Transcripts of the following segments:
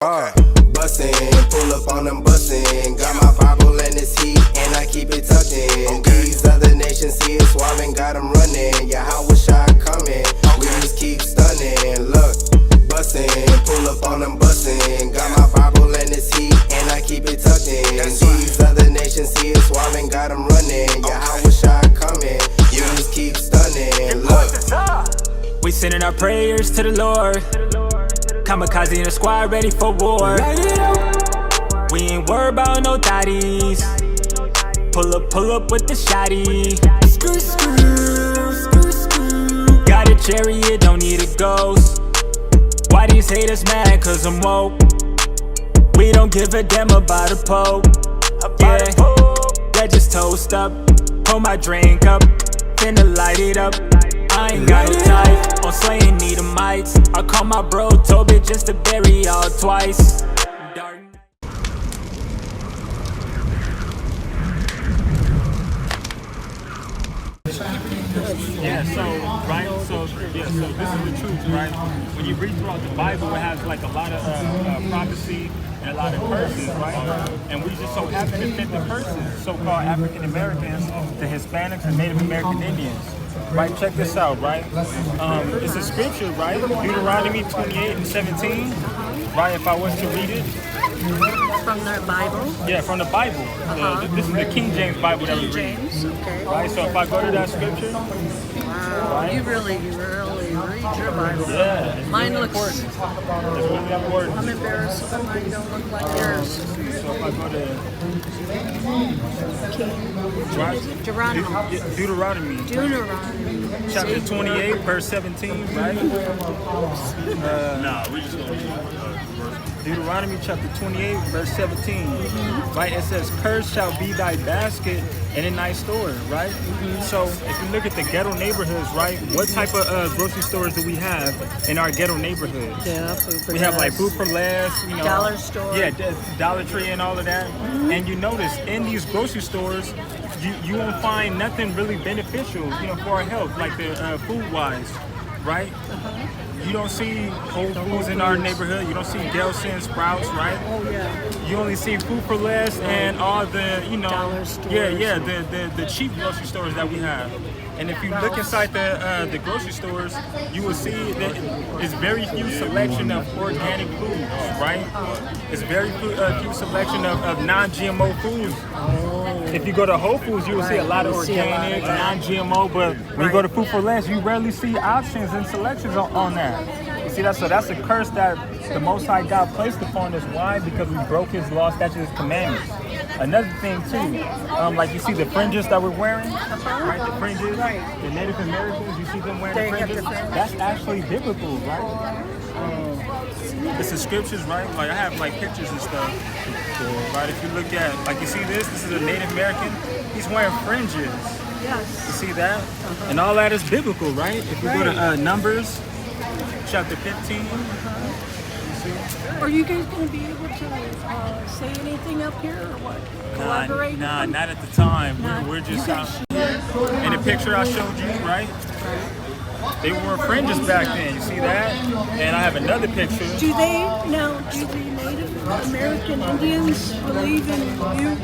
Bustin', pull up on them bustin'. Got my Bible and it's heat, and I keep it tucked in. These other nations see it swabbing, got them running. Yeah, how was I coming? We just keep stunning. Look, bustin', pull up on them bustin'. Got my Bible and it's heat, and I keep it tucked in. These other nations see it swabbing, got them running. Yeah, how was I coming? We just keep stunning. Look, we sending our prayers to the Lord. Kamikaze in the squad, ready for war. We ain't worried about no thotties. Pull up with the shotty. Got a chariot, don't need a ghost. Why these haters mad? Cause I'm woke. We don't give a damn about a Pope. Yeah, let's just toast up. Pull my drink up, finna light it up. I ain't got no type on slaying Edomites. I call my bro Toby just to bury y'all twice. Yeah, so this is the truth, right? When you read throughout the Bible, it has like a lot of prophecy and a lot of curses, right? And we just so happen to fit the curses, so-called African Americans, the Hispanics, and Native American Indians. Right, check this out, right? It's a scripture, right? Deuteronomy 28:17, right? If I was to read it. From the Bible? Yeah, from the Bible. This is the King James Bible that we read. James, okay. Right, so if I go to that scripture. Wow, right? You really read your Bible. Yeah. Mine really looks... It's really important. I'm embarrassed that mine don't look like yours. So if I go to... Deuteronomy. Chapter 28, verse 17, right? We just gonna use Deuteronomy chapter 28, verse 17, right? It says, "Cursed shall be thy basket and in thy store," right? So if you look at the ghetto neighborhoods, right? What type of grocery stores do we have in our ghetto neighborhoods? Yeah, food for We have like Food for Less, you know, Dollar Store. Yeah, Dollar Tree and all of that. And you notice in these grocery stores, you won't find nothing really beneficial, you know, for our health, like the food-wise, right? You don't see Whole Foods in our neighborhood. You don't see Gelston, Sprouts, right? Oh yeah. You only see Food for Less and all the, you know, Dollar stores. the cheap grocery stores that we have. And if you look inside the grocery stores, you will see that it's very few selection of organic foods, right? It's very few selection of non-GMO foods. If you go to Whole Foods, you will see a lot of organic, non-GMO, but when you go to Food for Less, you rarely see options and selections on that. You see, that's a curse that the Most High God placed upon us. Why? Because we broke His law, statutes, and commandments. Another thing too, like you see the fringes that we're wearing, right? The fringes, the Native Americans, you see them wearing the fringes. That's actually biblical, right? It's the scriptures, right? Like I have like pictures and stuff. Right? If you look at, like you see this is a Native American. He's wearing fringes. Yes. You see that? And all that is biblical, right? If you go to Numbers, chapter 15. Are you guys going to be able to say anything up here or what? Collaborate? Nah, not at the time. We're just out. In the picture I showed you, right? They wore fringes back then. You see that? And I have another picture. Do the Native American Indians believe in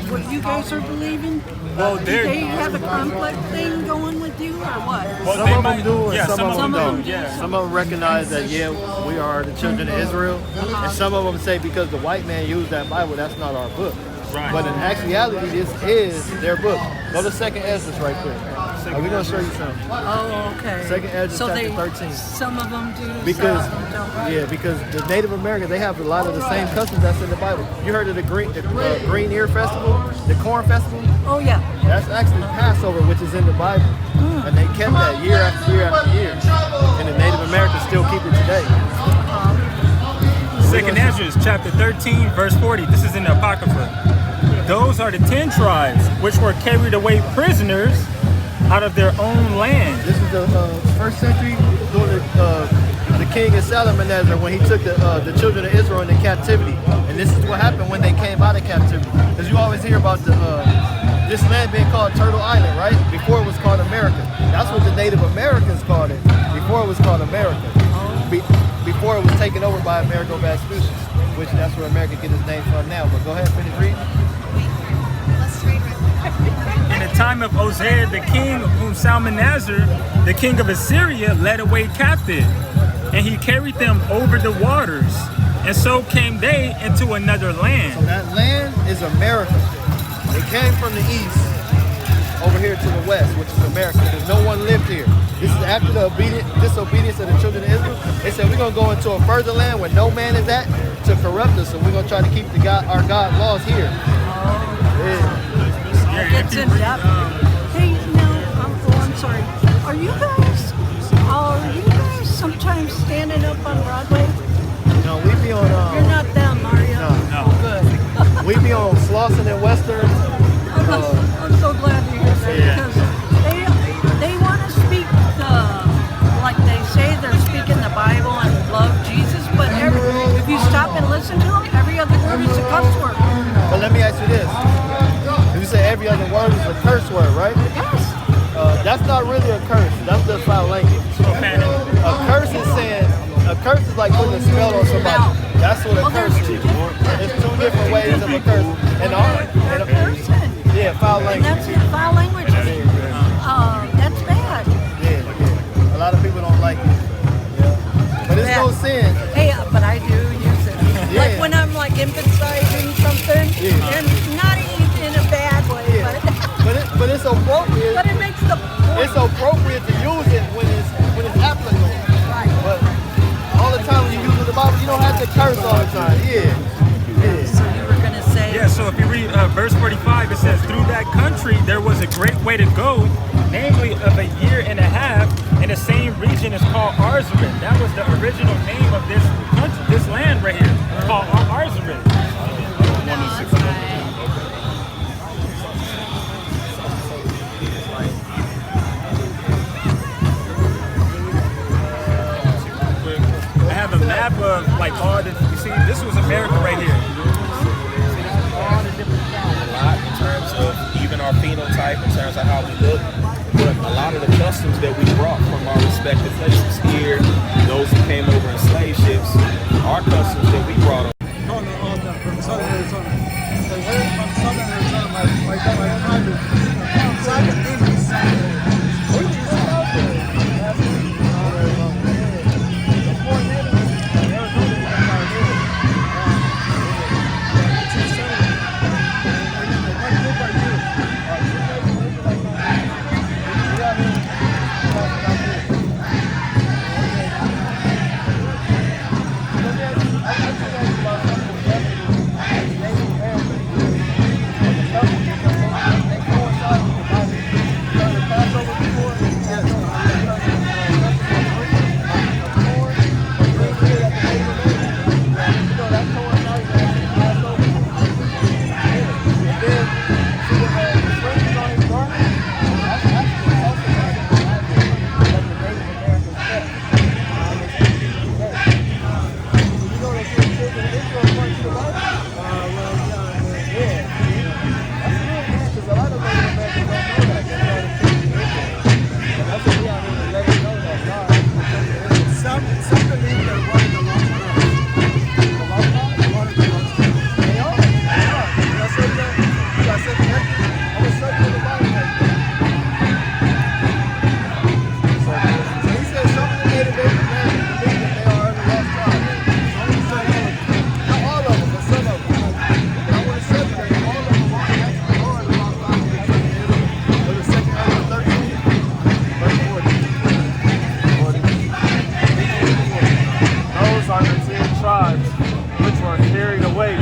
what you guys are believing? Well, do they have a conflict thing going with you or what? Well, some of them do, and some of them don't. Yeah. Some of them recognize that, we are the children of Israel, and some of them say because the white man used that Bible, that's not our book. Right. But in actuality, this is their book. Go to 2nd Ezra right quick. We're going to show you something. Oh, okay. 2nd Ezra chapter 13. Some of them do, because, some of them don't. Because the Native Americans, they have a lot of the same customs that's in the Bible. You heard of the Green Ear Festival, the Corn Festival? Oh, yeah. That's actually Passover, which is in the Bible. And they kept that year after year after year. And the Native Americans still keep it today. 2nd Ezra chapter 13, verse 40. This is in the Apocrypha. Those are the 10 tribes which were carried away prisoners out of their own land. This is the 1st century during the king of Salmanassar when he took the children of Israel into captivity. And this is what happened when they came out of captivity. Because you always hear about this land being called Turtle Island, right? Before it was called America. That's what the Native Americans called it. Before it was called America. Before it was taken over by Amerigo Vespucci. which that's where America gets its name from now. But go ahead, finish reading. In the time of Hosea the king, whom Salmanasar, the king of Assyria, led away captive, and he carried them over the waters, and so came they into another land. So that land is America. They came from the east over here to the west, which is America, because no one lived here. This is after the disobedience of the children of Israel. They said we're gonna go into a further land where no man is at to corrupt us, and we're gonna try to keep our God laws here. Yeah. Gets in depth. Hey, I'm sorry. Are you guys sometimes standing up on Broadway? No, we be on. You're not them, are you? No. Oh, good. We be on Slauson and Western. I'm so glad to hear that because they want to speak like they say they're speaking the Bible and love Jesus, but if you stop and listen to them, every other word is a cuss word. But let me ask you this. You say every other word is a curse word, right? Yes. That's not really a curse. That's just foul language. A curse is like putting a spell on somebody. That's what a curse is. There's two different ways of a curse. Yeah, foul language. And that's it, foul language. That's bad. Yeah. A lot of people don't like it. Yeah. But it's no sin. Hey, but I do use it. Yeah. Like when I'm like emphasizing something, and not in a bad way, but it's appropriate. But it makes the point. It's appropriate to use it when it's applicable. Right. But all the time when you use the Bible, you don't have to curse all the time. So you were gonna say. Yeah. So if you read verse 45, it says, "Through that country there was a great way to go, namely of a year and a half, and the same region is called Arzaret." That was the original name of this country, this land right here, called Arzaret. I have a map of like all the, you see, this was America right here. All the different a lot in terms of even our phenotype, in terms of how we look, but a lot of the customs that we brought from our respective places here, those who came over in slave ships, our customs that we brought From southern Arizona. From southern Arizona, my private name is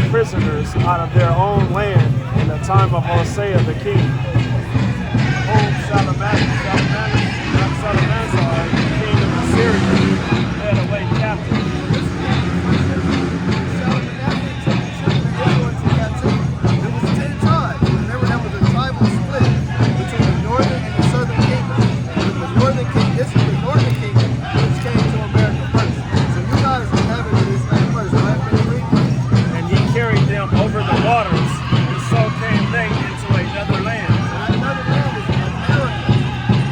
prisoners out of their own land in the time of Hosea the king, whom Salmanasar, the king of Assyria, led away captive.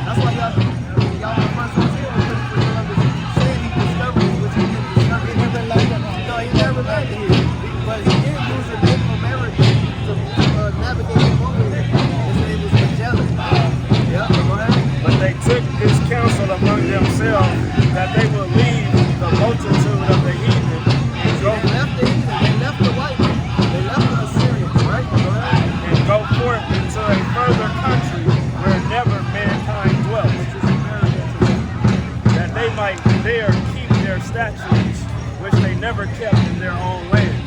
That's why y'all he did use a Native American to navigate the boat with him. His name was Magellan. Yeah, go ahead. But they took this counsel among themselves that they would leave the multitude of the heathen and They left the heathen. They left the white man. They left the Assyrians, right? Go ahead. go forth into a further country where never mankind dwelt, Which is America today. that they might there keep their statutes, which they never kept in their own land.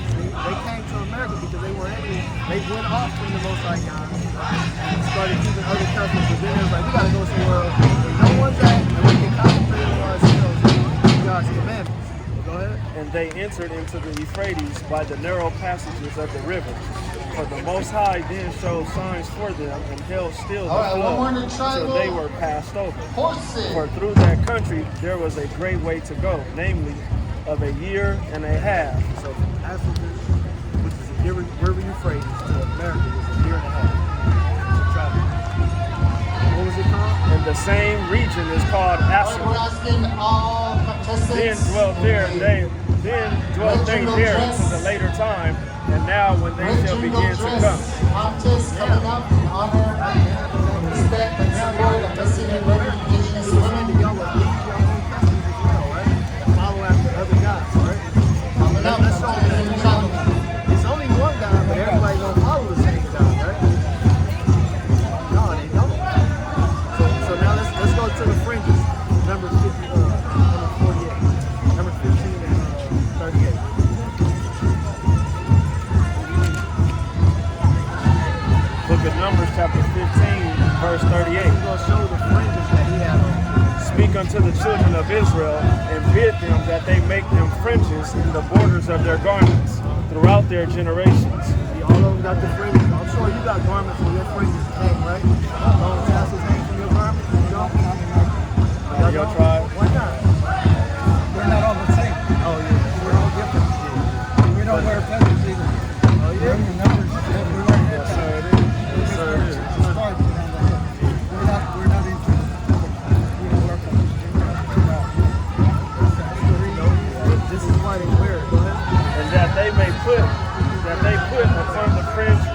They came to America because they were able, they went off from the Most High God and started keeping other customs. But then it was like, we got to go somewhere else where no one's at and we can concentrate on ourselves and keep God's commandments. Go ahead. And they entered into the Euphrates by the narrow passages of the river. For the Most High then showed signs for them and held still the flood till they were passed over. For through that country there was a great way to go, namely of a year and a half. So from Africa, which is the river Euphrates, to America was a year and a half to travel. What was it called? And the same region is called Asher. Then dwelt they there until the later time, and now when they shall begin to come. Coming up in honor, respect, and support of Mississippi indigenous women. Follow after other gods, right? Coming up, It's only one God, but everybody gonna follow the same God, right? No, they don't. So now let's go to the fringes. Number 50, number 48, number 15 and 38. Book of Numbers chapter 15, verse 38. He's gonna show the fringes that he had on. Speak unto the children of Israel, and bid them that they make them fringes in the borders of their garments throughout their generations. See, all of them got the fringes. I'm sure you got garments where your fringes hang, right? Long tassels hang from your garments. You don't? Your tribe? Why not? We're not all the same. Oh yeah, we're all different. We don't wear feathers either. Oh yeah. We're in the numbers. We wear head Yes, sir, it is. Yes, sir, it is. stars around the head. We're not into we don't wear feathers. This is why they wear it. Go ahead. And that they put upon the fringe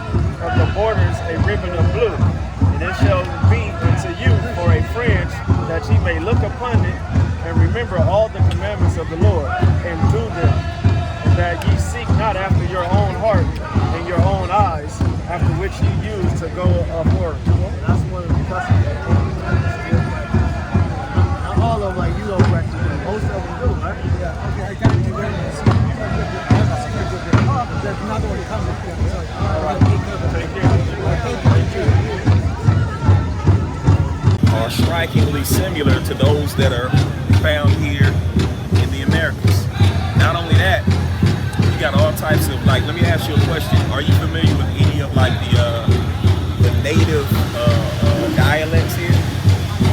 of the borders a ribbon of blue, and it shall be unto you for a fringe, that ye may look upon it and remember all the commandments of the Lord and do them, and that ye seek not after your own heart and your own eyes, after which ye use to go abhor. That's one of the customs that still practice. Not all of them like you don't practice, but most of them do, right? Yeah, okay, I got you. There's another one coming. All right. Take care. Are strikingly similar to those that are found here in the Americas. Not only that, you got all types of, like, let me ask you a question. Are you familiar with any of like the native dialects here?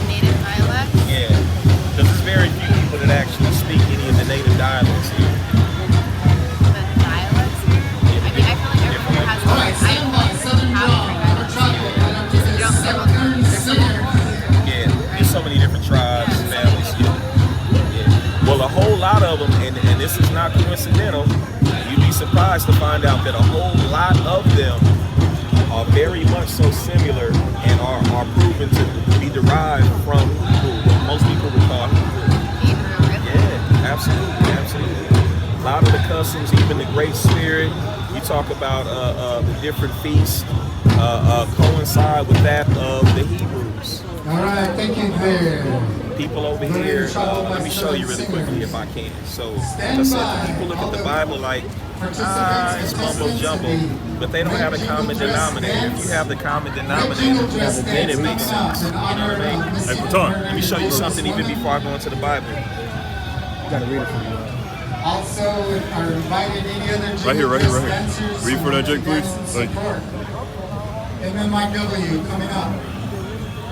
Native dialect? Yeah, because there's very few people that actually speak any of the native dialects here. The dialects here? I mean, I feel like everyone here has different. I don't know if you have different dialects. You don't feel like Yeah, there's so many different tribes, families. Yeah. Well, a whole lot of them, and this is not coincidental. You'd be surprised to find out that a whole lot of them are very much so similar and are proven to be derived from what most people would call Hebrew. Yeah, absolutely, absolutely. A lot of the customs, even the Great Spirit, you talk about the different feasts, coincide with that of the Hebrews. All right, thank you there. People over here, let me show you really quickly if I can. So, like I said, people look at the Bible like, it's mumbo jumbo, but they don't have a common denominator. If you have the common denominator, then it makes sense. You know what I mean? Hey, Baton. Let me show you something even before I go into the Bible. You gotta read it for me. Also, are invited any other Right here, right here, right here. dispensers Read for that, Jake, please. who Thank you. support. MMIW coming up.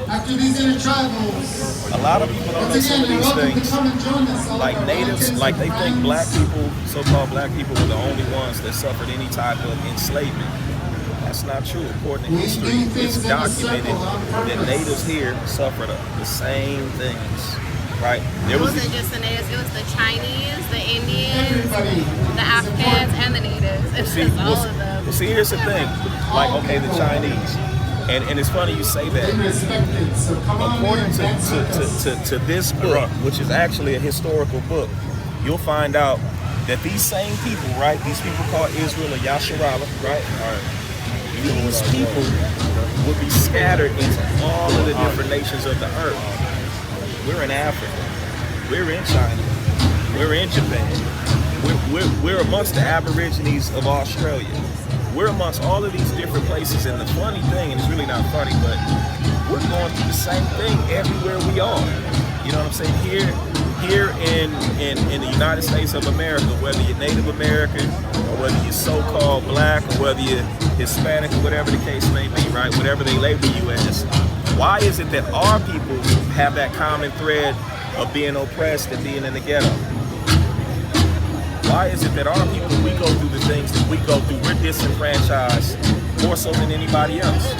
After these intertribals, A lot of people don't know once some again, of you're these welcome to things. come and join us. All Like of our natives, relatives like and they think friends. black people, so-called black people, were the only ones that suffered any type of enslavement. That's not true. According to We history, do things it's in a documented circle on that purpose. natives here suffered the same things. right? It wasn't just the natives, it was the Chinese, the Indians, the Africans, and the natives. It was all of them. Well, see, here's the thing. Like, okay, the Chinese. And it's funny you say that. According to this book, which is actually a historical book, you'll find out that these same people, right? These people called Israel or Yasharala, right? These people would be scattered into all of the different nations of the earth. We're in Africa. We're in China. We're in Japan. We're amongst the Aborigines of Australia. We're amongst all of these different places, and the funny thing, and it's really not funny, but we're going through the same thing everywhere we are. You know what I'm saying? Here in the United States of America, whether you're Native American, or whether you're so-called black, or whether you're Hispanic, or whatever the case may be, right? Whatever they label you as. Why is it that our people have that common thread of being oppressed and being in the ghetto? Why is it that our people, we go through the things that we go through, we're disenfranchised more so than anybody else?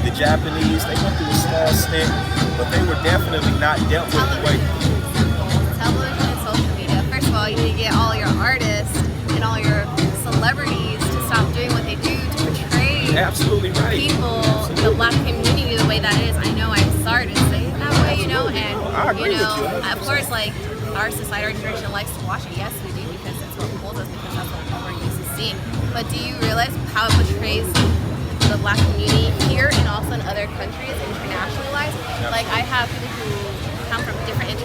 The Japanese, they went through a small stint, but they were definitely not dealt with the way. Television and social media. First of all, you need to get all your artists and all your celebrities to stop doing what they do to portray Absolutely right. people, the black community, the way that it is. I know I'm sorry to say it that way, you know, and I agree you know, with you. of course, like our society, our generation likes to watch it. Yes, we do, because that's what pulls us, because that's what we're used to seeing. But do you realize how it portrays the black community here and also in other countries, internationally wise? Like, I have people who come from different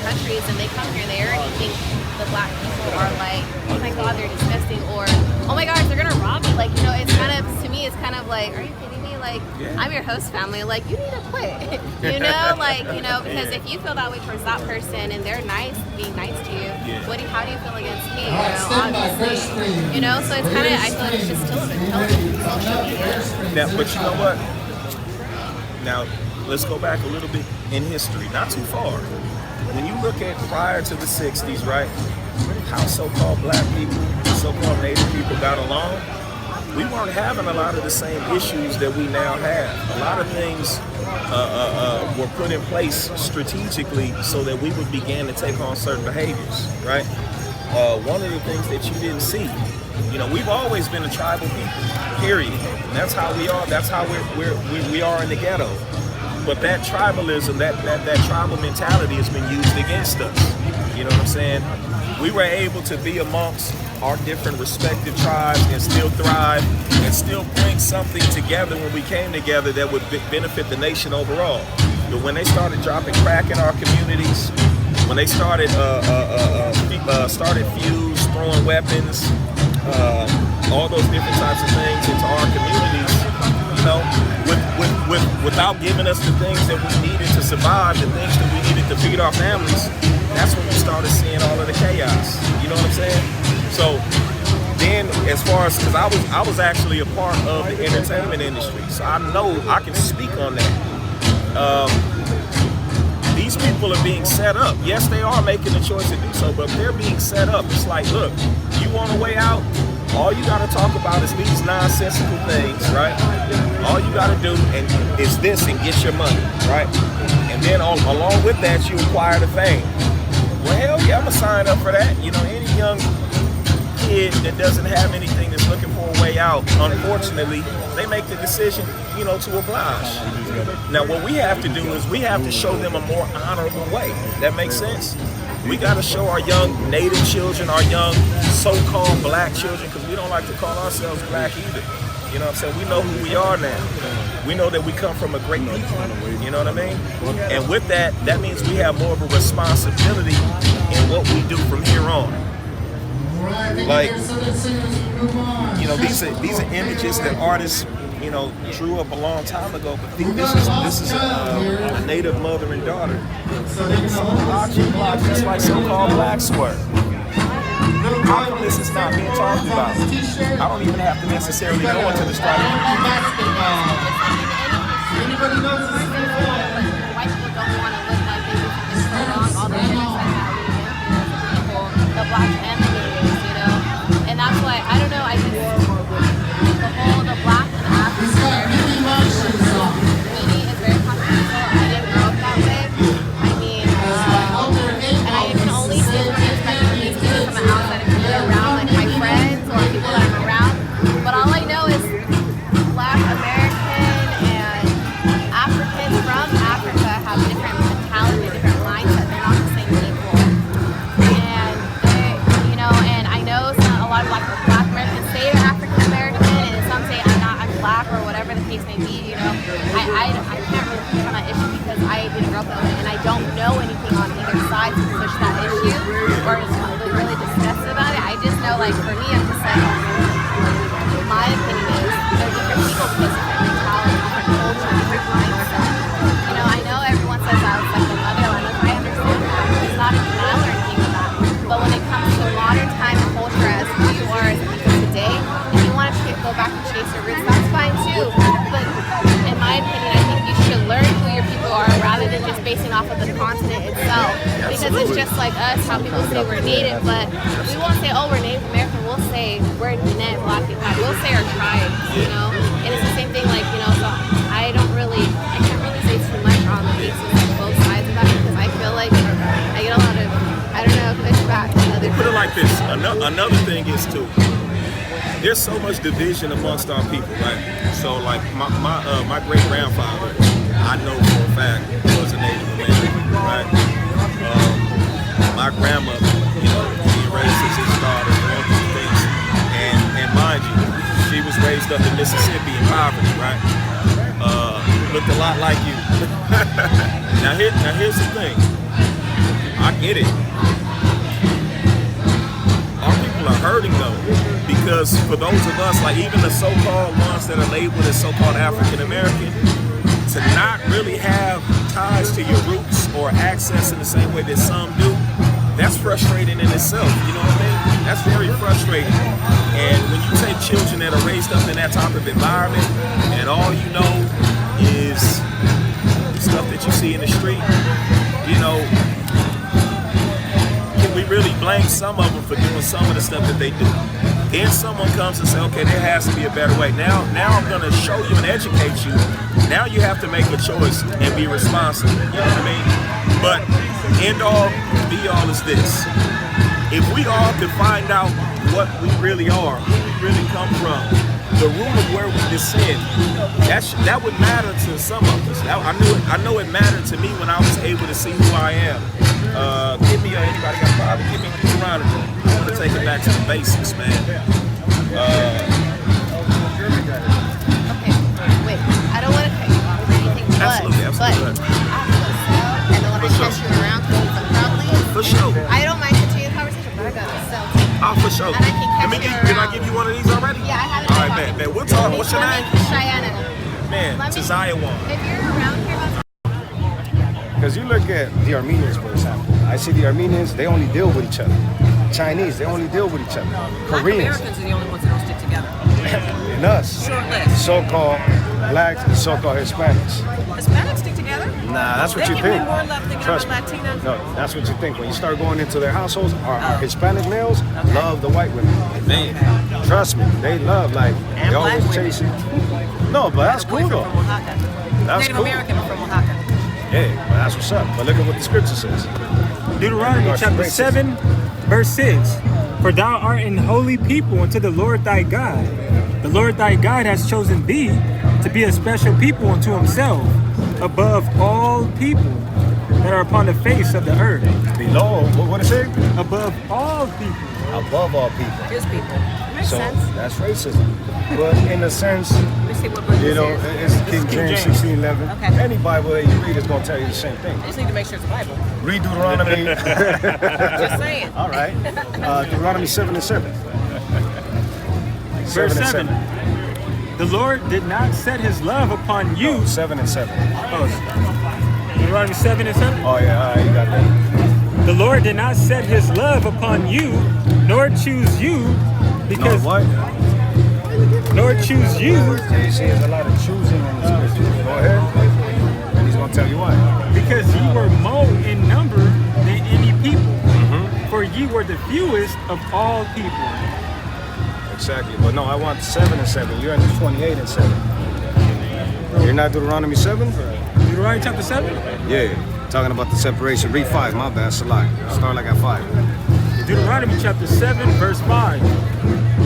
countries, and they come here, they already think the black people are like, oh my god, they're disgusting, or oh my gosh, they're gonna rob me. Like, you know, it's kind of, to me, it's kind of like, are you kidding me? Like, I'm your host family, like, you need to quit. You know, like, you know, because if you feel that way towards that person and they're nice, being nice to you, how do you feel against me? You know, obviously. You know, so it's kind of, I feel like it's just television, social media. Now, but you know what? Now, let's go back a little bit in history, not too far. When you look at prior to the 60s, right, how so-called black people, so-called native people got along, we weren't having a lot of the same issues that we now have. A lot of things were put in place strategically so that we would begin to take on certain behaviors, right? One of the things that you didn't see, you know, we've always been a tribal people, period. And that's how we are. That's how we are in the ghetto. But that tribalism, that tribal mentality has been used against us. You know what I'm saying? We were able to be amongst our different respective tribes and still thrive and still bring something together when we came together that would benefit the nation overall. But when they started dropping crack in our communities, when they started feuds, throwing weapons, all those different types of things into our communities, you know, without giving us the things that we needed to survive, the things that we needed to feed our families, that's when we started seeing all of the chaos. You know what I'm saying? So then, as far as, because I was actually a part of the entertainment industry, so I know I can speak on that. These people are being set up. Yes, they are making the choice to do so, but they're being set up. It's like, look, you want a way out? All you gotta talk about is these nonsensical things, right? All you gotta do is this and get your money, right? And then along with that, you acquire the fame. Well, hell yeah, I'm gonna sign up for that. You know, any young kid that doesn't have anything that's looking for a way out, unfortunately, they make the decision, you know, to oblige. Now, what we have to do is we have to show them a more honorable way. That makes sense? We got to show our young native children, our young so-called black children, because we don't like to call ourselves black either. You know what I'm saying? We know who we are now. We know that we come from a great people. You know what I mean? And with that, that means we have more of a responsibility in what we do from here on. Like, you know, these are images that artists, you know, drew up a long time ago, but this is a native mother and daughter. Just like so-called black swear. How come this is not being talked about? I don't even have to necessarily go into the strike. Anybody knows this? White people don't want to look like they do for so long. All the things like that we give people, the black and the natives, you know. And that's why, I don't know, I just, the black and the African American community is very controversial. I didn't grow up that way. I mean, like us, how people say we're native, but we won't say, oh, we're Native American. We'll say we're net black people. We'll say our tribe, you know? And it's the same thing, like, you know, so I can't really say too much on the basis of both sides of that because I feel like I get a lot of, I don't know, pushback from other people. Put it like this. Another thing is too, there's so much division amongst our people, right? So like my great grandfather, I know for a fact was a Native American, right? My grandmother, you know, she raises his daughter and all these things, and mind you, she was raised up in Mississippi in poverty, right? Looked a lot like you. Now here's the thing. I get it. Our people are hurting though, because for those of us, like even the so-called ones that are labeled as so-called African American, to not really have ties to your roots or access in the same way that some do, that's frustrating in itself. You know what I mean? That's very frustrating. And when you take children that are raised up in that type of environment, and all you know is stuff that you see in the street, you know, can we really blame some of them for doing some of the stuff that they do? Then someone comes and says, okay, there has to be a better way. Now I'm gonna show you and educate you. Now you have to make a choice and be responsible. You know what I mean? But end all, be all is this. If we all could find out what we really are, who we really come from, the root of where we descend, that would matter to some of us. I know it mattered to me when I was able to see who I am. Give me anybody got a problem? Give me Deuteronomy. I want to take it back to the basics, man. Okay, wait. I don't want to cut you off or anything, but I have to go sell, and then when I catch you around, probably. For sure. I don't mind continuing the conversation, but I gotta sell. Oh, for sure. And I can catch you around. Can I give you one of these already? Yeah, I have it. All right, man. We'll talk. What's your name? Cheyenne. Man, Tiziah Wan. If you're around here, Because you look at the Armenians, for example. I see the Armenians, they only deal with each other. Chinese, they only deal with each other. Black Koreans. Americans are the only ones that don't stick together. And us. Short list. So-called blacks and so-called Hispanics. Hispanics stick together. Nah, that's what They you give me think. more love than Trust me. Latina. No, that's what you think. When you start going into their households, our Hispanic males love the white women. Man. Trust me, they love, like, And they always black women. chasing. No, but that's cool though. From Oaxaca. That's Native cool. American are from Oaxaca. Yeah, but that's what's up. But look at what the scripture says. Deuteronomy chapter 7, verse 6. For thou art an holy people unto the Lord thy God. The Lord thy God has chosen thee to be a special people unto himself, above all people that are upon the face of the earth. Below, what it say? Above all people. Above all people. His people. Makes So sense. that's racism. But in a sense, Let me see what verse you this know, is. it's King James 16:11. Okay. Any Bible that you read is going to tell you the same thing. I just need to make sure it's the Bible. Read Deuteronomy. Just saying. All right. Deuteronomy 7 and 7. Verse 7. The Lord did not set his love upon you. No, 7 and 7. Oh, Deuteronomy 7 and 7. Oh, yeah, all right, you got that. The Lord did not set his love upon you, nor choose you, No, because what? nor choose you, You see, there's a lot of choosing in the scripture. Go ahead. And he's going to tell you why. because ye were more in number than any people. For ye were the fewest of all people. Exactly. But no, I want 7 and 7. You're in the 28 and 7. You're not Deuteronomy 7? Deuteronomy chapter 7? Yeah. Talking about the separation. Read 5. My bad. Salak. Start like at 5. Deuteronomy chapter 7, verse 5.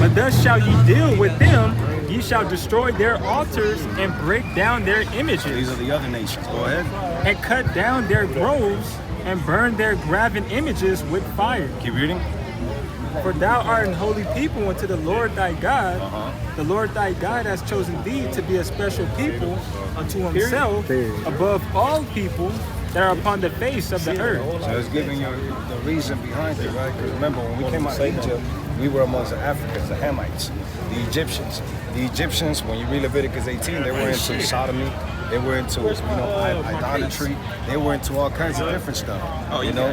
But thus shall ye deal with them, ye shall destroy their altars and break down their images. These are the other nations. Go ahead. And cut down their groves and burn their graven images with fire. Keep reading. For thou art an holy people unto the Lord thy God. The Lord thy God has chosen thee to be a special people unto himself above all people that are upon the face of the earth. So it's giving you the reason behind it, right? Because remember, when we came out of Egypt, we were amongst the Africans, the Hamites, the Egyptians. The Egyptians, when you read Leviticus 18, they were into sodomy. They were into, idolatry. They were into all kinds of different stuff. Oh, you know?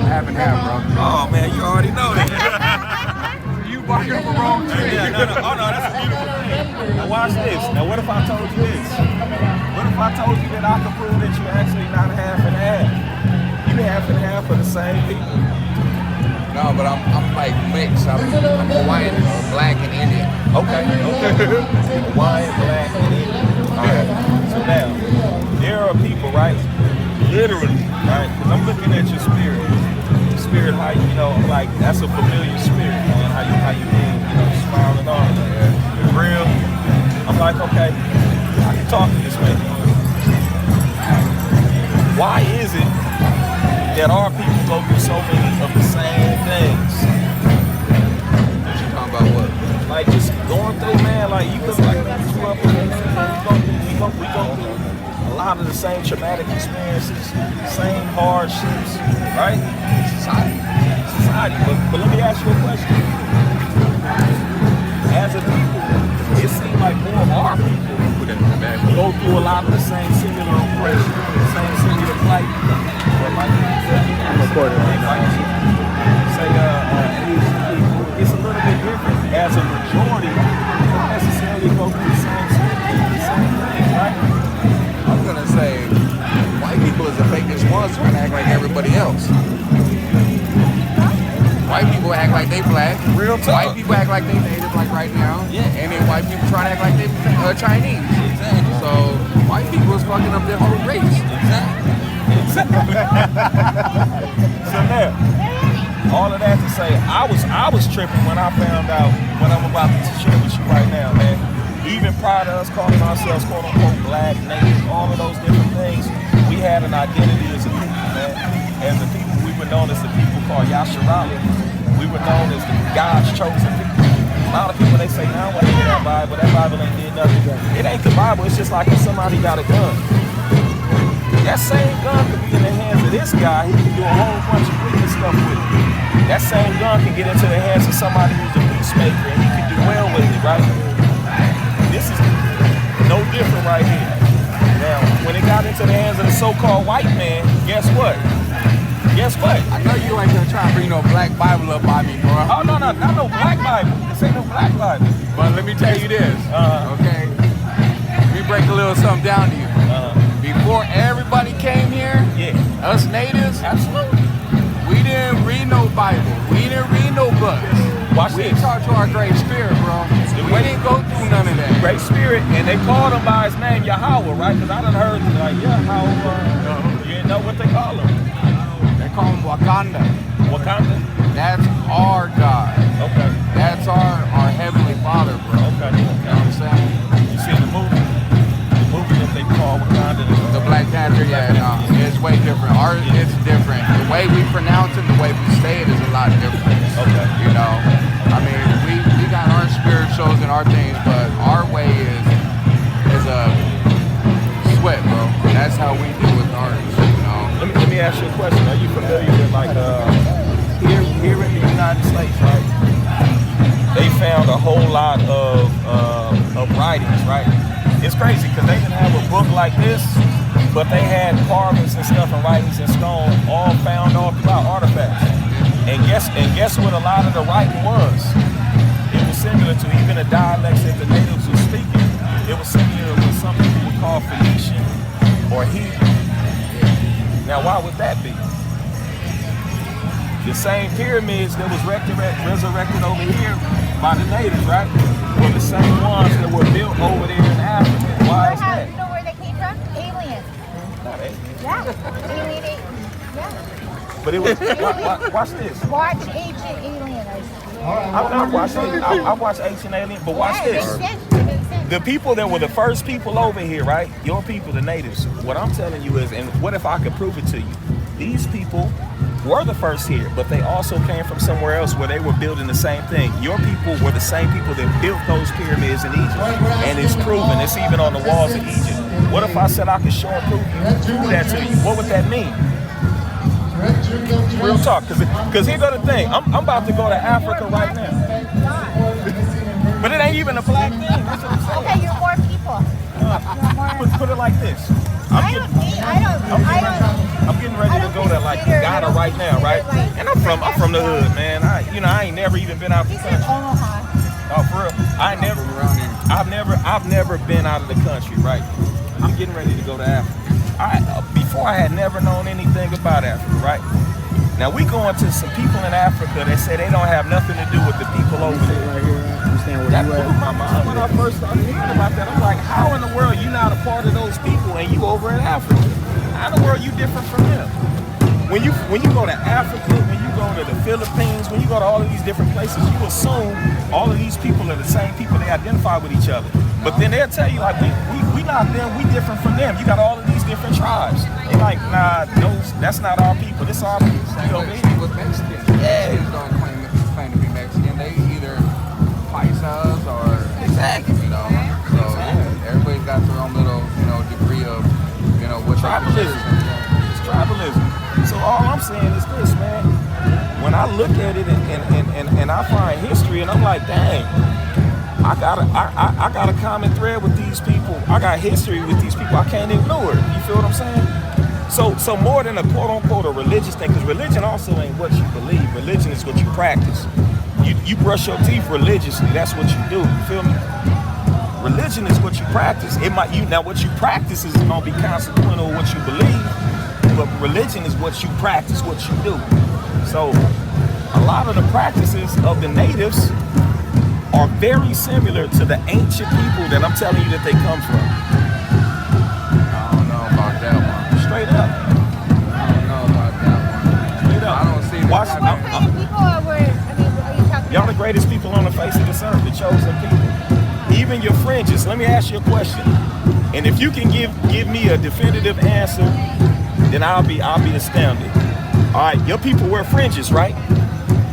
Half and half, bro. Oh man, you already know that. You barking up a wrong tree. Yeah, no. Oh no, that's a beautiful thing. Now watch this. Now what if I told you this? What if if I told you that I could prove that you're actually not half and half? You half and half of the same people. No, but I'm like mixed. I'm Hawaiian, black, and Indian. Okay. Hawaiian, black, and Indian. All right. So now, there are people, right? Literally, right? Because I'm looking at your spirit. Spirit, how you know, like that's a familiar spirit, man. How you being, smiling on it. Yeah. Real. I'm like, okay, I can talk to this man. Why is it that our people go through so many of the same things? What you talking about? What? Like just going through, man. Like you look like man, you grew up with we go through a lot of the same traumatic experiences, same hardships, right? Society. But let me ask you a question. As a people, it seems like more of our people go through a lot of the same similar oppression, the same similar plight. I'm recording right now. Say, Asian people, it's a little bit different. As a majority, they don't necessarily go through the same thing, right? I'm gonna say white people is the fakest ones trying to act like everybody else. White people act like they black. Real talk. White people act like they native, like right now. Yeah. And then white people try to act like they Chinese. Exactly. So white people is fucking up their whole race. Exactly. So now, all of that to say, I was tripping when I found out what I'm about to share with you right now, man. Even prior to us calling ourselves quote unquote black, native, all of those different things, we had an identity as a people, man. As a people, we were known as the people called Yasharala. We were known as the God's chosen people. A lot of people, they say, now I want to hear that Bible ain't did nothing. It ain't the Bible, it's just like if somebody got a gun. That same gun could be in the hands of this guy, he can do a whole bunch of wicked stuff with it. That same gun can get into the hands of somebody who's a peacemaker and he can do well with it, right? This is no different right here. Now, when it got into the hands of the so-called white man, guess what? I know you ain't gonna try to bring no black Bible up by me, bro. Oh, no, not no black Bible. This ain't no black Bible. But let me tell you this, okay? Let me break a little something down to you. Before everybody came here, us natives, absolutely, we didn't read no Bible. We didn't read no books. We talked to our Great Spirit, bro. We didn't go through none of that. Great Spirit, and they called him by his name, Yahweh, right? Because I done heard, like, Yahweh, you didn't know what they call him. They call him Wakanda. Wakanda? That's our God. Okay. That's our Heavenly Father, bro. Okay. You know what I'm saying? You see the movie? The movie that they call Wakanda? The Black Panther, yeah, no. It's way different. Ours, it's different. The way we pronounce it, the way we say it is a lot different. Okay. You know? I mean, we got our spirituals and our things, but our way is a sweat, bro. And that's how we do with ours, you know? Let me ask you a question. Are you familiar with, like, here in the United States, right? They found a whole lot of writings, right? It's crazy because they didn't have a book like this, but they had carvings and stuff and writings in stone all found all throughout artifacts. And guess what a lot of the writing was? It was similar to even the dialects that the natives were speaking. It was similar to what some people would call Phoenician or Hebrew. Now, why would that be? The same pyramids that was resurrected over here by the natives, right? Were the same ones that were built over there in Africa. Why is that? You know where they came from? Aliens. Not aliens. Yeah. Alien. Yeah. But it was, watch this. Watch Ancient Alien. I watched Ancient Alien, but watch this. The people that were the first people over here, right? Your people, the natives. What I'm telling you is, and what if I could prove it to you? These people were the first here, but they also came from somewhere else where they were building the same thing. Your people were the same people that built those pyramids in Egypt. And it's proven. It's even on the walls of Egypt. What if I said I could show and prove that to you? What would that mean? Real talk, because here go the thing. I'm about to go to Africa right now. But it ain't even a black thing. That's what I'm saying. Okay, you're more people. Put it like this. I'm getting ready to go to like Ghana right now, right? And I'm from the hood, man. I ain't never even been out the country. Oh, for real? I've never been out of the country, right? I'm getting ready to go to Africa. Before I had never known anything about Africa, right? Now we going to some people in Africa that say they don't have nothing to do with the people over there. Right here, understand where That you blew at. my mind when I first started hearing about that. I'm like, how in the world you not a part of those people and you over in Africa? How in the world you different from them? When you go to Africa, when you go to the Philippines, when you go to all of these different places, you assume all of these people are the same people. They identify with each other. But then they'll tell you like, we not them, we different from them. You got all of these different tribes. They like, nah, that's not our people. This our people. Same with Mexicans. Mexicans don't claim to be Mexican. They either paisas or exactly. You know. So yeah, everybody's got their own little, degree of, what tribalism. It's tribalism. So all I'm saying is this, man. When I look at it and I find history and I'm like, dang, I got a common thread with these people. I got history with these people. I can't ignore it. You feel what I'm saying? So more than a quote unquote a religious thing, because religion also ain't what you believe. Religion is what you practice. You brush your teeth religiously. That's what you do. You feel me? Religion is what you practice. Now what you practice is gonna be consequential of what you believe. But religion is what you practice, what you do. So a lot of the practices of the natives are very similar to the ancient people that I'm telling you that they come from. I don't know about that one. Straight up. I don't know about that one. Straight up. I don't see that. Watch, Are you talking y'all the greatest people on the face of this earth, the chosen people. Even your fringes. Let me ask you a question. And if you can give me a definitive answer, then I'll be astounded. All right, your people wear fringes, right?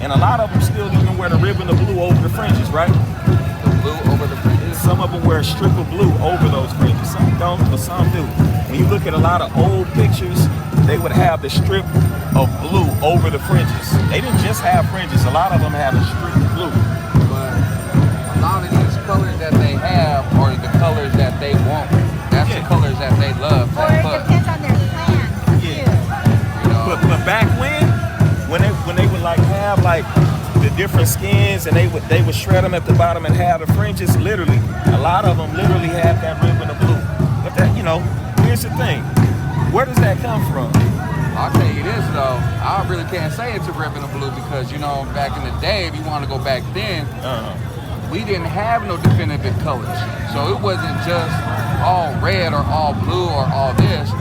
And a lot of them still even wear the ribbon of blue over the fringes, right? The blue over the fringes? Some of them wear a strip of blue over those fringes. Some don't, but some do. When you look at a lot of old pictures, they would have the strip of blue over the fringes. They didn't just have fringes. A lot of them had a strip of blue. But a lot of these colors that they have are the colors that they want. That's the colors that they love. Or it depends on their plan. Yeah. But back when they would like have like the different skins and they would shred them at the bottom and have the fringes, literally a lot of them literally had that ribbon of blue. But that, here's the thing, where does that come from? I'll tell you this though, I really can't say it's a ribbon of blue because back in the day, if you want to go back then, we didn't have no definitive colors. So it wasn't just all red or all blue or all this.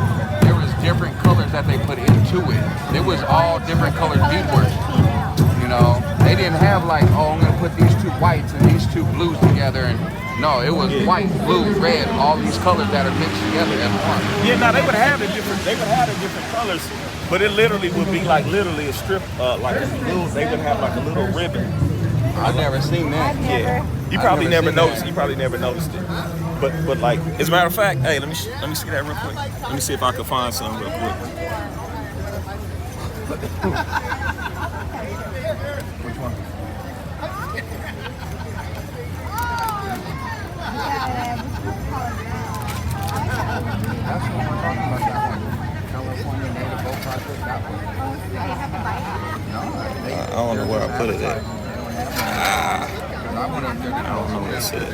There was different colors that they put into it. It was all different colored beadwork. They didn't have like, I'm gonna put these two whites and these two blues together. And no, it was white, blue, red, all these colors that are mixed together as one. Yeah, now they would have the different colors, but it literally would be like literally a strip, like a little. They would have like a little ribbon. I've never seen that. Yeah, you probably never noticed. You probably never noticed it. But like, as a matter of fact, hey, let me see that real quick. Let me see if I can find something real quick. Which one? That's what we're talking about. That one, California Native Boat Project. That one. I don't know where I put it at. I don't know what it said.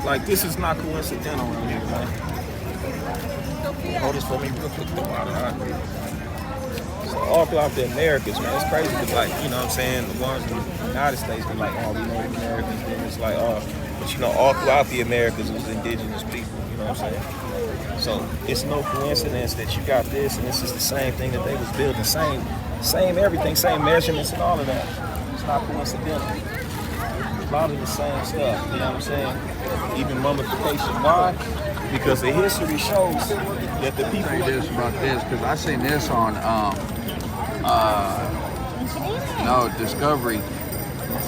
Like this is not coincidental right here, man. Hold this for me real quick though. So all throughout the Americas, man, it's crazy because like, you know what I'm saying, the ones in the United States be like, we Native Americans, then it's like, but all throughout the Americas it was indigenous people, you know what I'm saying? So it's no coincidence that you got this and this is the same thing that they was building, same everything, same measurements and all of that. It's not coincidental. A lot of the same stuff, you know what I'm saying? Even mummification. Why? Because the history shows that the people. Say this about this, because I seen this on Discovery,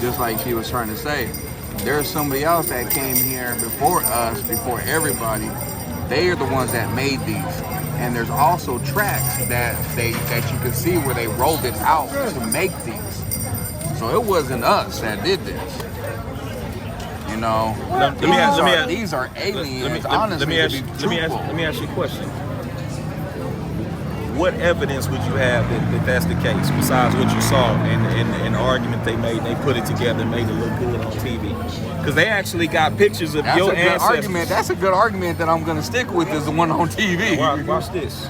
just like she was trying to say. There's somebody else that came here before us, before everybody. They are the ones that made these. And there's also tracks that you can see where they rolled it out to make these. So it wasn't us that did this. These are aliens. Honestly, let me ask you a question. what evidence would you have that that's the case besides what you saw and the argument they made? They put it together and made it look good on TV. Because they actually got pictures of your ancestors. That's a good argument that I'm gonna stick with is the one on TV. Watch this.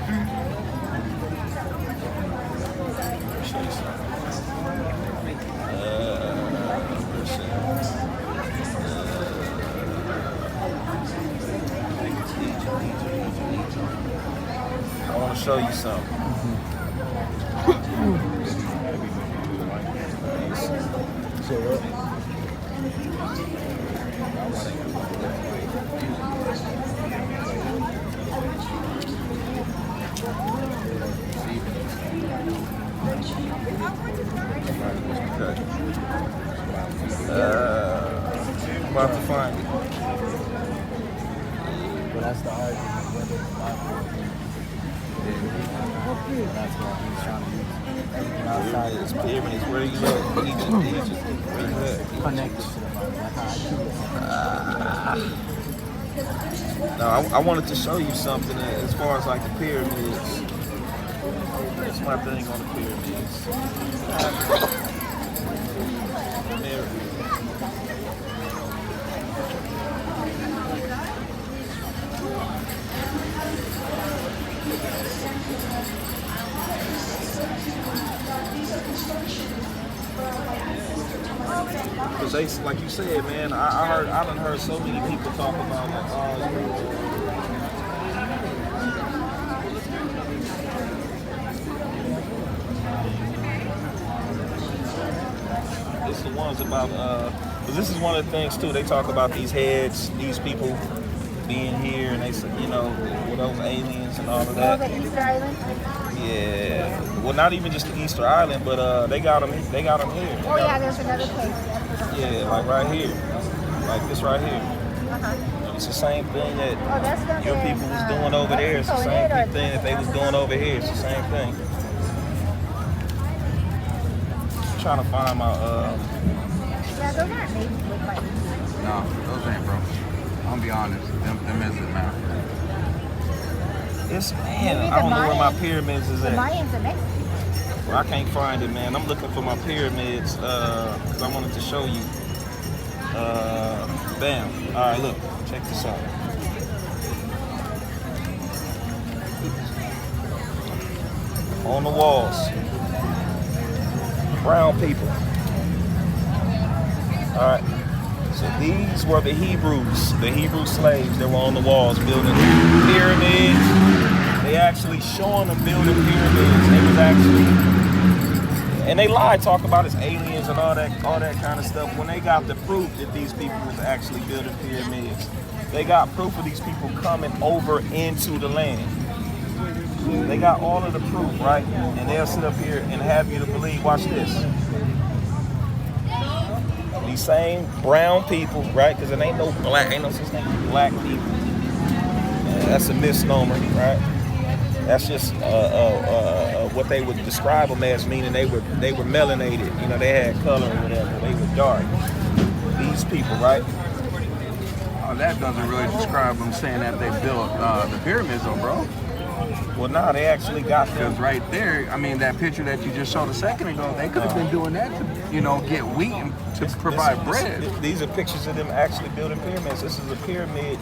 I want to show you something. So what? I'm about to find it. But that's the argument. Whether the Bible that's why he's trying to use everything outside of his pyramids. Where you look? Egypt. Where you look? Connected to the Bible. That's how I keep it. No, I wanted to show you something as far as like the pyramids. Here's my thing on the pyramids. Because they, like you said, man, I done heard so many people talk about like, it's the ones about, but this is one of the things too, they talk about these heads, these people being here, and they say, you know, with those aliens and all of that. Oh, the Easter Island? Yeah, well, not even just the Easter Island, but they got them here. Oh yeah, there's another place. Yeah, like right here, like this right here. Uh-huh. It's the same thing that that's your people was doing over there. It's the same thing that they was doing over here. It's the same thing. I'm trying to find my Yeah, those aren't made with my. No, those ain't, bro. I'm gonna be honest. Them isn't, man. It's, man, I don't know where my pyramids is The at. Mayans are Mexican. Well, I can't find it, man. I'm looking for my pyramids because I wanted to show you. Bam. All right, look. Check this out. On the walls. Brown people. All right. So these were the Hebrew slaves that were on the walls building pyramids. They actually showing them building pyramids. They was actually, and they lied, talk about it's aliens and all that kind of stuff. When they got the proof that these people was actually building pyramids, they got proof of these people coming over into the land. They got all of the proof, right? And they'll sit up here and have you to believe. Watch this. These same brown people, right? Because there ain't no such thing as black people. That's a misnomer, right? That's just what they would describe them as, meaning they were melanated. You know, they had color or whatever. They were dark. These people, right? Oh, that doesn't really describe them saying that they built the pyramids, though, bro. Well, nah, they actually got them. Because right there, I mean, that picture that you just showed a second ago, they could have been doing that to, you know, get wheat and to provide bread. These are pictures of them actually building pyramids. This is a pyramid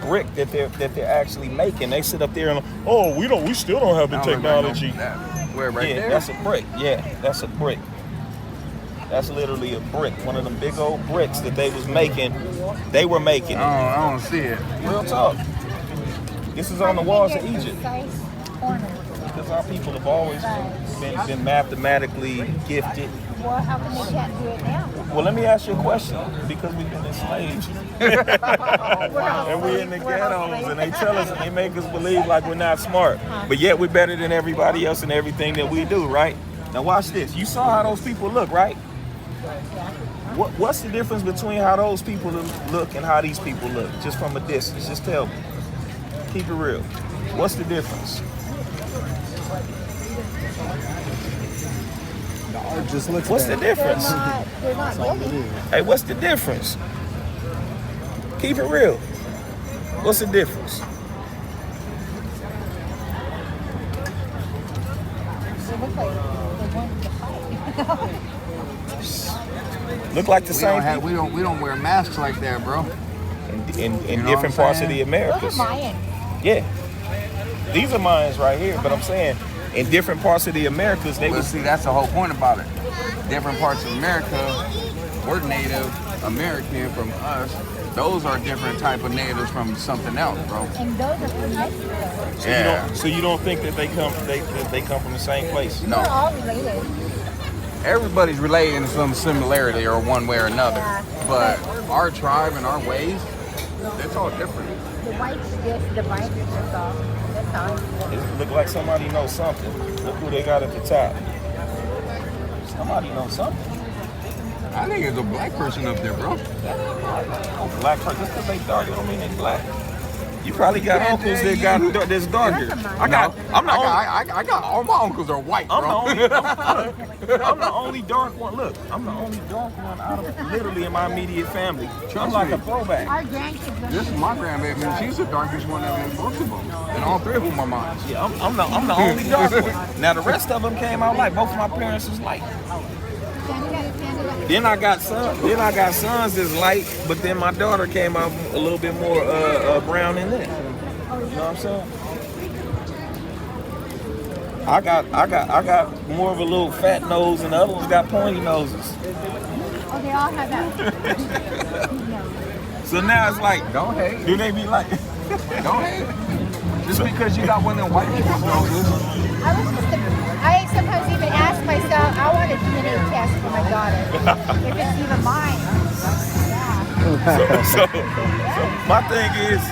brick that they're actually making. They sit up there and we still don't have the technology. Where right there? That's a brick. Yeah, that's a brick. That's literally a brick. One of them big old bricks that they was making. They were making. I don't see it. Real talk. This is on the walls of Egypt. Because our people have always been mathematically gifted. Well, how come they can't do it now? Well, let me ask you a question. Because we've been enslaved. And we're in the ghettos, and they tell us and they make us believe like we're not smart. But yet we're better than everybody else in everything that we do, right? Now watch this. You saw how those people look, right? What's the difference between how those people look and how these people look? Just from a distance. Just tell me. Keep it real. What's the difference? The art just looks What's bad. the difference? They're not building. Hey, what's the difference? Keep it real. What's the difference? Look like the same people. We don't wear masks like that, bro. In different parts of the Americas. Those are Mayan. Yeah. These are Mayans right here, but I'm saying in different parts of the Americas, they would see. That's the whole point about it. Different parts of America, we're Native American from us. Those are different type of natives from something else, bro. And those are from Mexico. So you don't think that they come from the same place? No. They're all related. Everybody's related in some similarity or one way or another. Yeah. But our tribe and our ways, it's all different. The whites this, the whites this all. That's all. It look like somebody knows something. Look who they got at the top. Somebody knows something. I think it's a black person up there, bro. Oh, black person. Just because they dark, don't mean they black. You probably got uncles that got that's darker. I got all my uncles are white, bro. I'm the only dark one. Look, I'm the only dark one out of literally in my immediate family. I'm like a throwback. Our grandkids. This is my grandbaby. She's the darkest one out of both of them, and all three of them are mine. Yeah, I'm the only dark one. Now the rest of them came out light. Both of my parents was light. Then I got sons that's light, but then my daughter came out a little bit more brown than that. You know what I'm saying? I got more of a little fat nose, and the other ones got pointy noses. Oh, they all have that. So now it's like, don't hate. Do they be like? Don't hate. Just because you got one of them white people's noses. I sometimes even ask myself, I want a DNA test for my daughter, if it's even mine. So my thing is,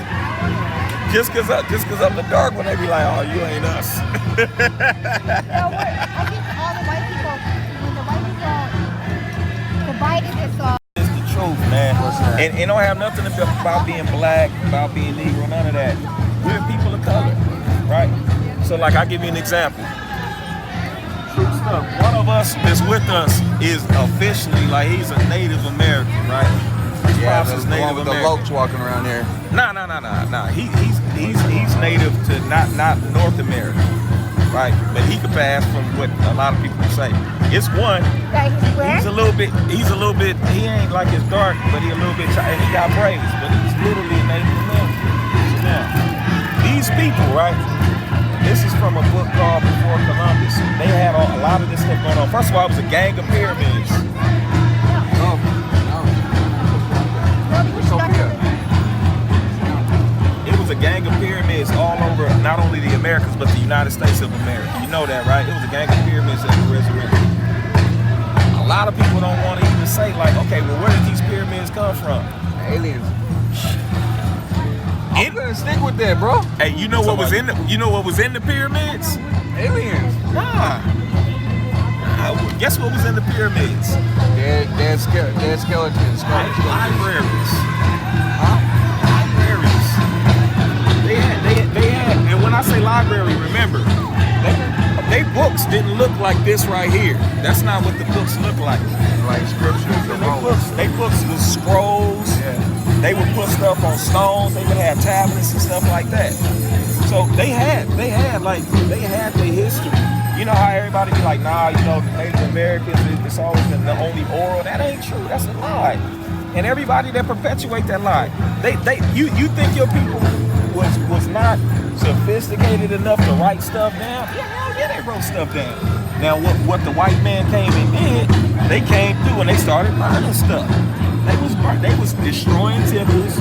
just cause I'm the dark one, they be like, oh, you ain't us. No, I think all the white people, when the white people divided us all. It's the truth, man. And it don't have nothing about being black, about being Negro, none of that. We're people of color, right? So like, I'll give you an example. True stuff. One of us that's with us is officially, like, he's a Native American, right? His pops is Native with American. The Lokes walking around here. Nah. He's Native to not North America, right? But he could pass from what a lot of people say. It's one. He's a little bit. He ain't like as dark, but he a little bit. And he got braids, but he's literally a Native American. So now, these people, right? This is from a book called Before Columbus. They had a lot of this stuff going on. First of all, it was a gang of pyramids. It was a gang of pyramids all over, not only the Americas, but the United States of America. You know that, right? It was a gang of pyramids that were resurrected. A lot of people don't want to even say, like, okay, well, where did these pyramids come from? Aliens. I'm gonna stick with that, bro. Hey, you know what was in the pyramids? Aliens. Nah. Guess what was in the pyramids? Dead skeletons. Libraries. Libraries. They had, and when I say library, remember, they books didn't look like this right here. That's not what the books look like. Like scriptures. They books was scrolls. Yeah. They would put stuff on stones. They would have tablets and stuff like that. So they had the history. You know how everybody be like, nah, you know, Native Americans, it's always been the only oral. That ain't true. That's a lie. And everybody that perpetuate that lie, you think your people was not sophisticated enough to write stuff down? Yeah, they wrote stuff down. Now what the white man came and did, they came through and they started burning stuff. They was destroying temples,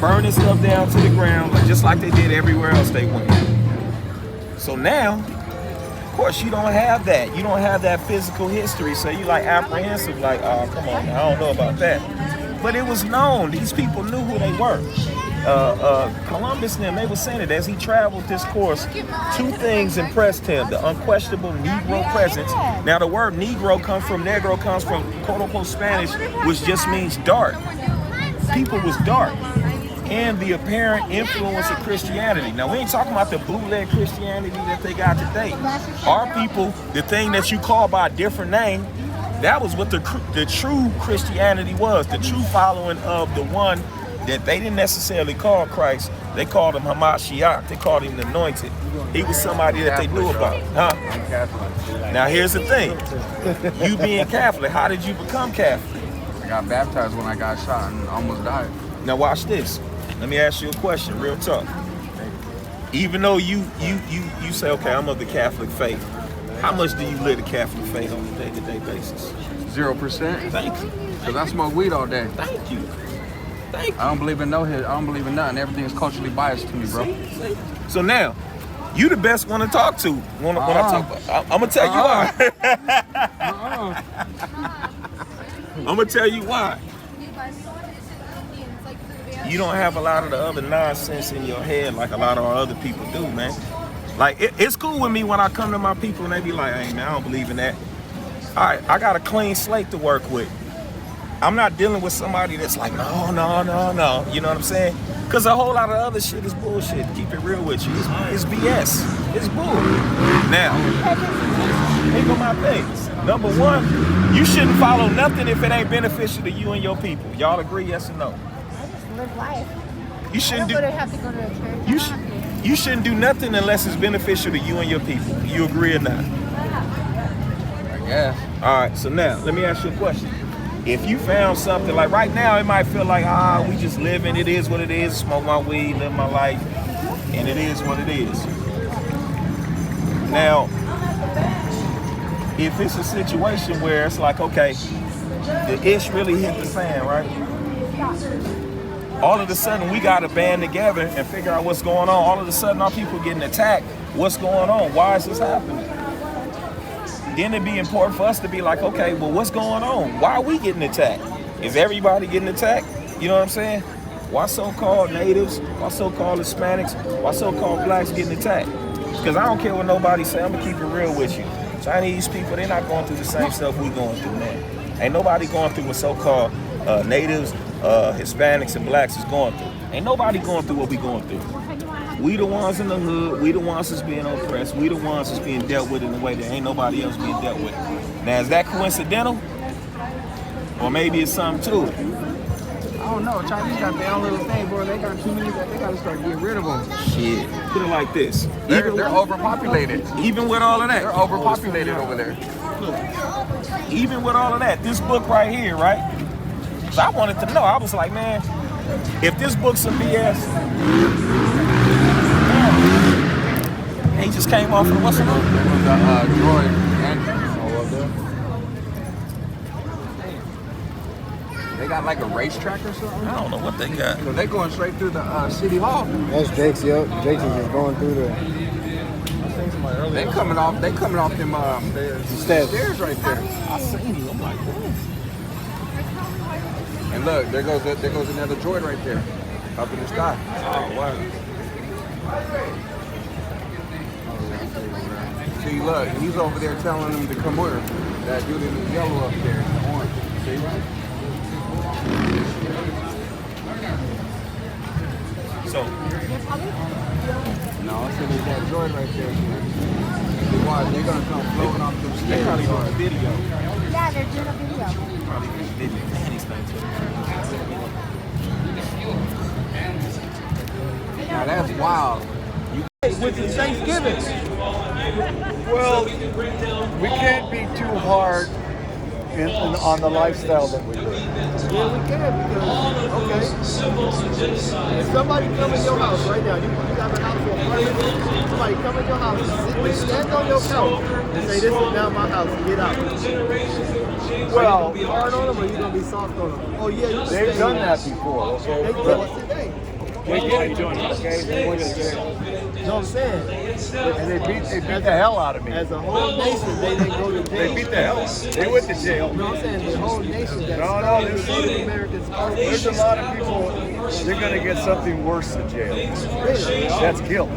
burning stuff down to the ground, just like they did everywhere else they went. So now, of course, you don't have that. You don't have that physical history, so you like apprehensive, like, oh, come on, I don't know about that. But it was known. These people knew who they were. Columbus and them, they were saying it as he traveled this course. Two things impressed him: the unquestionable Negro presence. Now, the word Negro comes from quote unquote Spanish, which just means dark. People was dark, and the apparent influence of Christianity. Now, we ain't talking about the bootleg Christianity that they got today. Our people, the thing that you call by a different name, that was what the true Christianity was. The true following of the one that they didn't necessarily call Christ, They called him Hamashiach. They called him the anointed. He was somebody that they knew about. Huh? I'm Catholic. Now here's the thing. You being Catholic, how did you become Catholic? I got baptized when I got shot and almost died. Now watch this. Let me ask you a question, real tough. Even though you say, okay, I'm of the Catholic faith, how much do you live the Catholic faith on a day-to-day basis? 0%. Thank you. Because I smoke weed all day. Thank you. Thank you. I don't believe in I don't believe in nothing. Everything is culturally biased to me, bro. So now, you the best one to talk to. When I talk about, I'm gonna tell you why. I'm gonna tell you why. You don't have a lot of the other nonsense in your head like a lot of our other people do, man. Like, it's cool with me when I come to my people and they be like, hey, man, I don't believe in that. All right, I got a clean slate to work with. I'm not dealing with somebody that's like, no. You know what I'm saying? Because a whole lot of other shit is bullshit. Keep it real with you. It's BS. It's bull. Now, here go my things. Number one, you shouldn't follow nothing if it ain't beneficial to you and your people. Y'all agree, yes or no? Live life. You shouldn't have to go to a church. You shouldn't do nothing unless it's beneficial to you and your people. You agree or not? I guess. All right, so now, let me ask you a question. If you found something, like right now, it might feel like, we just living, it is what it is, smoke my weed, live my life, and it is what it is. Now, if it's a situation where it's like, okay, the ish really hit the fan, right? All of a sudden, we got to band together and figure out what's going on. All of a sudden, our people getting attacked. What's going on? Why is this happening? Then it'd be important for us to be like, okay, well, what's going on? Why are we getting attacked? Is everybody getting attacked? You know what I'm saying? Why so-called natives? Why so-called Hispanics? Why so-called blacks getting attacked? Because I don't care what nobody say. I'm going to keep it real with you. Chinese people, they're not going through the same stuff we going through, man. Ain't nobody going through what so-called natives, Hispanics, and blacks is going through. Ain't nobody going through what we going through. We the ones in the hood, we the ones that's being oppressed, we the ones that's being dealt with in a way that ain't nobody else being dealt with. Now, is that coincidental? Or maybe it's something to it? I don't know. Chinese got their own little thing, bro. They got too many that they got to start getting rid of them. Shit. Put it like this. They're overpopulated. Even with all of that. They're overpopulated over there. Look, even with all of that, this book right here, right? So I wanted to know. I was like, man, if this book's some BS, he just came off of what's it called? Droid. They got like a racetrack or something? I don't know what they got. So they going straight through the city hall. That's Jake's, yep. Jake's is just going through the... They coming off them stairs right there. I seen you. I'm like, whoa. And look, there goes another droid right there, up in the sky. Oh wow. See, look, he's over there telling them to come over. That dude in the yellow up there, in the orange. See? So. No, I said there's that droid right there. Watch, they're gonna come floating off them stairs. They're probably doing a video. Yeah, they're doing a video. Probably doing a video. Man, these things. Now that's wild. With the Thanksgiving. Well, we can't be too hard on the lifestyle that we live. Yeah, we can because, okay, if somebody come in your house right now, you have an house for a apartment, somebody come in your house, stand on your couch and say, this is now my house, get out. Well, are you going to be hard on them or are you going to be soft on them? Oh yeah, they've done that before. Okay? They tell us today. They get doing it, okay? They went to jail. You know what I'm saying? And they beat the hell out of me. As a whole nation, they didn't go to jail. They beat the hell out of me. They went to jail. You know what I'm saying? The whole nation that started Native Americans. There's a lot of people, they're going to get something worse than jail. That's guilt.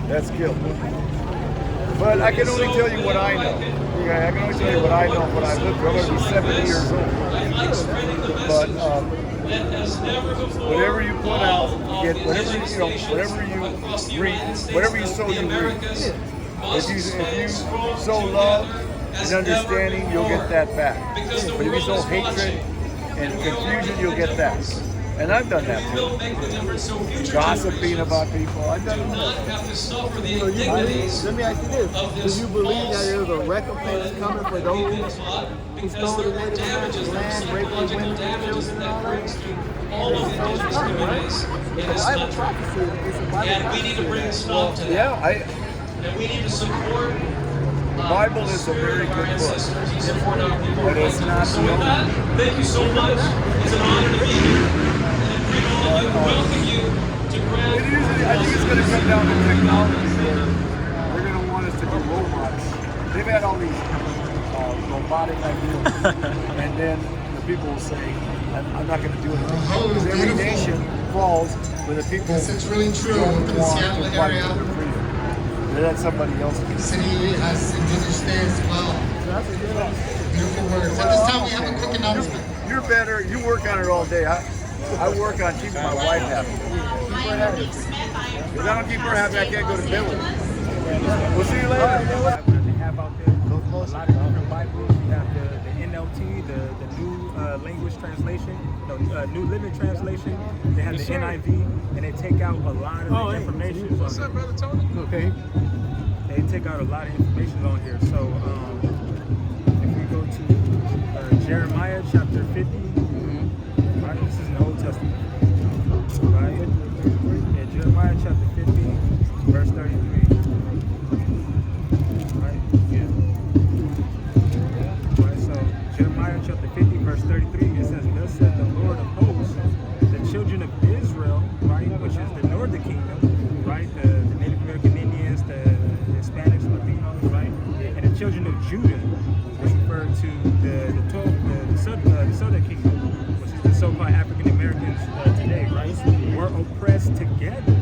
That's guilt. But I can only tell you what I know. I can only tell you what I know and what I've lived through. I'm going to be 70 years old. But whatever you put out, you get whatever you reap, whatever you sow, you reap. If you sow love and understanding, you'll get that back. But if you sow hatred and confusion, you'll get that. And I've done that too. Gossiping about people. I've done that. So let me ask you this. Do you believe that there's a recompense coming for those who stole the Native American land, raping women and children and all that? It's coming, right? The Bible prophecy. It's a Bible prophecy. We need to bring stuff to that. Yeah, and we need to support the Bible is a very good book. Support our people. But it's not So with that, thank you so much. It's an honor to be here. And we welcome you to Grand. I think it's going to come down to technology where they're going to want us to do robots. They've had all these robotic ideas. And then the people will say, I'm not going to do anything. Because every nation falls when the people It's really true. don't In the want Seattle to fight area, for their freedom. They let somebody else do the it. city has Indigenous Day as well. Beautiful words. At this time, we have a quick announcement. You're better. You work on it all day. I work on keeping my wife happy. Keep her happy. If I don't keep her happy, I can't go to bed with her. We'll see you later. They have out there a lot of different Bibles. You have the NLT, the New Language Translation, New Living Translation. They have the NIV, and they take out a lot of the information. What's up, Brother Tony? Okay. They take out a lot of information on here. So if we go to Jeremiah chapter 50, right, this is in the Old Testament, right? Yeah, Jeremiah chapter 50, verse 33. Right? Yeah. Right, so Jeremiah chapter 50, verse 33, it says, "Thus said the Lord of hosts, the children of Israel," right, which is the northern kingdom, right, the Native American Indians, the Hispanics, Latinos, right, and the children of Judah, which refer to the southern kingdom, which is the so-called African Americans today, right, were oppressed together,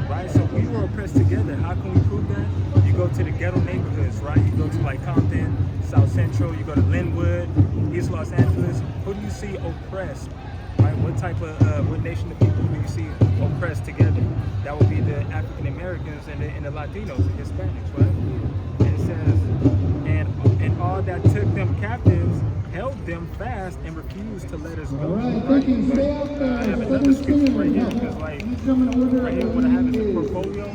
right? So we were oppressed together. How can we prove that? You go to the ghetto neighborhoods, right? You go to like Compton, South Central. You go to Linwood, East Los Angeles. Who do you see oppressed? Right? What type of what nation of people do you see oppressed together? That would be the African Americans and the Latinos, the Hispanics, right? And it says, and all that took them captives held them fast and refused to let us go. Right? I have another scripture right here because, like, right here, what I have is a portfolio,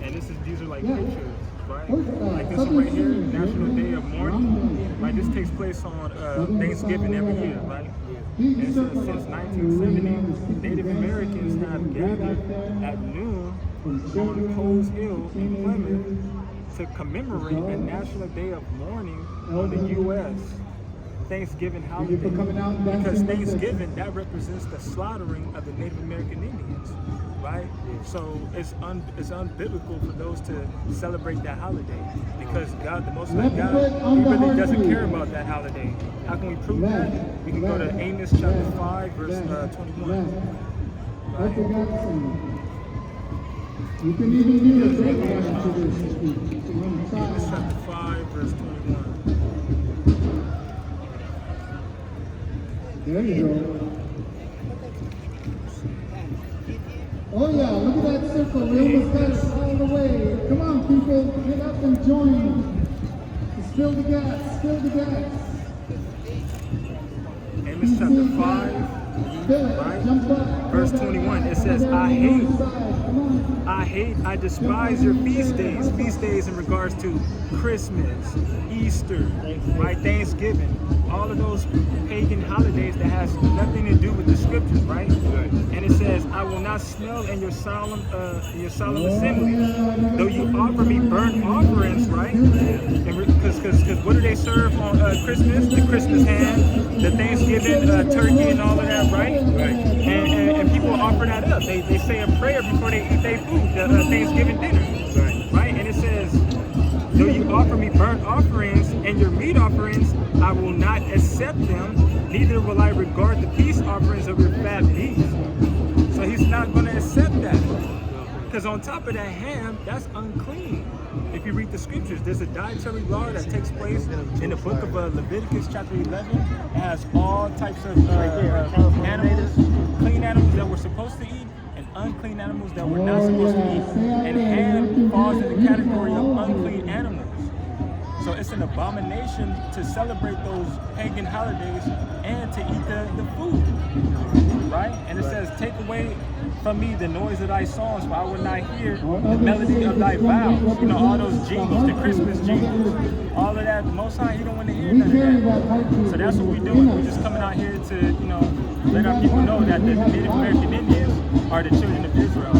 and these are like pictures, right? Like this one right here, National Day of Mourning. Right, this takes place on Thanksgiving every year, right? And it says since 1970, Native Americans have gathered at noon on Coles Hill in Plymouth to commemorate a National Day of Mourning on the U.S. Thanksgiving holiday. Because Thanksgiving, that represents the slaughtering of the Native American Indians, right? So it's unbiblical for those to celebrate that holiday because God, the Most High God, He really doesn't care about that holiday. How can we prove that? We can go to Amos chapter 5, verse 21. Right? You can even use a breakdown to this. Amos chapter 5, verse 21. There you go. Oh yeah, look at that circle. We almost got it all the way. Come on, people, get up and join. Just fill the gas, fill the gas. Amos chapter 5, right? Verse 21, it says, I despise your feast days in regards to Christmas, Easter, right? Thanksgiving, all of those pagan holidays that has nothing to do with the scriptures, right? And it says, I will not smell in your solemn assemblies, though you offer me burnt offerings, right? Because what do they serve on Christmas? The Christmas ham, the Thanksgiving turkey and all of that, right? And people offer that up. They say a prayer before they eat their food, the Thanksgiving dinner, right? And it says, though you offer me burnt offerings and your meat offerings, I will not accept them, neither will I regard the peace offerings of your fat beast. So he's not going to accept that. Because on top of that ham, that's unclean. If you read the scriptures, there's a dietary law that takes place in the book of Leviticus chapter 11. It has all types of animals, clean animals that we're supposed to eat, and unclean animals that we're not supposed to eat. And ham falls in the category of unclean animals. So it's an abomination to celebrate those pagan holidays and to eat the food, right? And it says, take away from me the noise of thy songs, for I will not hear the melody of thy vows. You know, all those jingles, the Christmas jingles, all of that. The Most High, he don't want to hear none of that. So that's what we're doing. We're just coming out here to, you know, let our people know that the Native American Indians are the children of Israel.